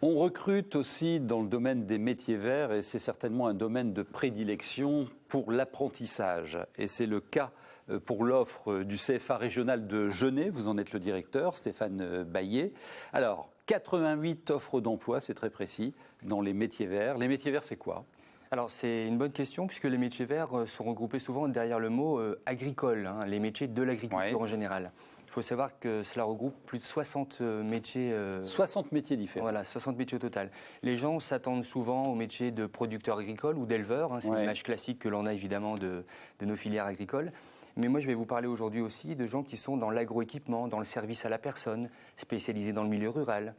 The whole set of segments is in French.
On recrute aussi dans le domaine des métiers verts et c'est certainement un domaine de prédilection pour l'apprentissage. Et c'est le cas pour l'offre du CFA régional de Genève. Vous en êtes le directeur, Stéphane Baillet. Alors, 88 offres d'emploi, c'est très précis, dans les métiers verts. Les métiers verts, c'est quoi ? Alors c'est une bonne question puisque les métiers verts sont regroupés souvent derrière le mot agricole, les métiers de l'agriculture en général. Il faut savoir que cela regroupe plus de 60 métiers. 60 métiers différents. Voilà, 60 métiers au total. Les gens s'attendent souvent aux métiers de producteurs agricoles ou d'éleveurs. C'est l'image classique que l'on a évidemment de nos filières agricoles. Mais moi, je vais vous parler aujourd'hui aussi de gens qui sont dans l'agroéquipement, dans le service à la personne, spécialisés dans le milieu rural,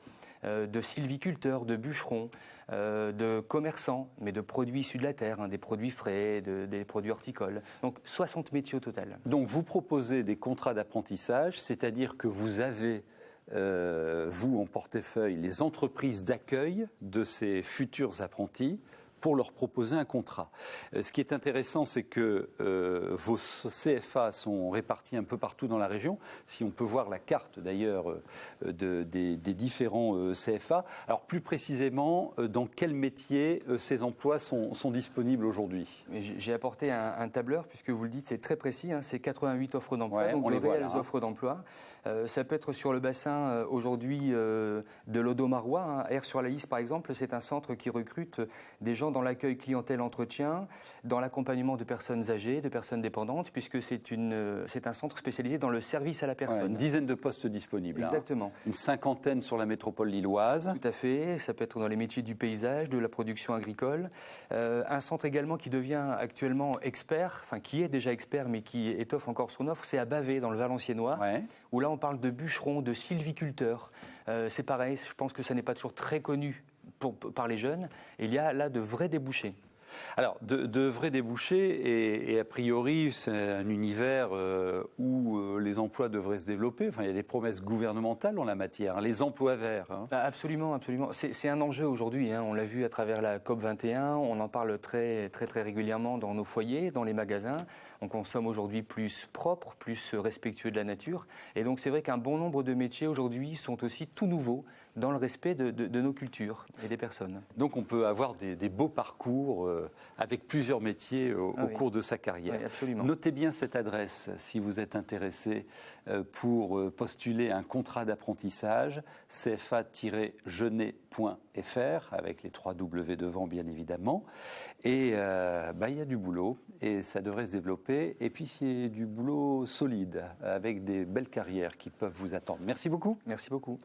de sylviculteurs, de bûcherons, de commerçants, mais de produits issus de la terre, des produits frais, des produits horticoles. Donc 60 métiers au total. Donc vous proposez des contrats d'apprentissage, c'est-à-dire que vous avez, vous en portefeuille, les entreprises d'accueil de ces futurs apprentis, pour leur proposer un contrat. Ce qui est intéressant, c'est que vos CFA sont répartis un peu partout dans la région. Si on peut voir la carte d'ailleurs des différents CFA. Alors plus précisément, dans quel métier ces emplois sont disponibles aujourd'hui ? J'ai apporté un tableur, puisque vous le dites, c'est très précis. C'est 88 offres d'emploi, donc de réelles offres d'emploi. Ça peut être sur le bassin aujourd'hui de l'Audomarois. Air sur la Lys, par exemple, c'est un centre qui recrute des gens dans l'accueil clientèle entretien, dans l'accompagnement de personnes âgées, de personnes dépendantes, puisque c'est un centre spécialisé dans le service à la personne. Une dizaine de postes disponibles. Exactement. Une cinquantaine sur la métropole lilloise. Tout à fait. Ça peut être dans les métiers du paysage, de la production agricole. Un centre également qui devient actuellement expert, enfin qui est déjà expert, mais qui étoffe encore son offre, c'est à Bavay, dans le Valenciennois, où là on parle de bûcherons, de sylviculteurs. C'est pareil, je pense que ça n'est pas toujours très connu par les jeunes, et il y a là de vrais débouchés. Alors, de vrais débouchés, et a priori, c'est un univers où les emplois devraient se développer. Enfin, il y a des promesses gouvernementales en la matière, les emplois verts. Absolument, absolument. C'est un enjeu aujourd'hui. On l'a vu à travers la COP21, on en parle très, très, très régulièrement dans nos foyers, dans les magasins. On consomme aujourd'hui plus propre, plus respectueux de la nature. Et donc, c'est vrai qu'un bon nombre de métiers aujourd'hui sont aussi tout nouveaux dans le respect de nos cultures et des personnes. Donc, on peut avoir des beaux parcours avec plusieurs métiers au cours de sa carrière. Oui, absolument. Notez bien cette adresse si vous êtes intéressé pour postuler un contrat d'apprentissage, cfa-genève.fr, avec les 3 W devant bien évidemment. Et il y a du boulot et ça devrait se développer. Et puis c'est du boulot solide avec des belles carrières qui peuvent vous attendre. Merci beaucoup. Merci beaucoup.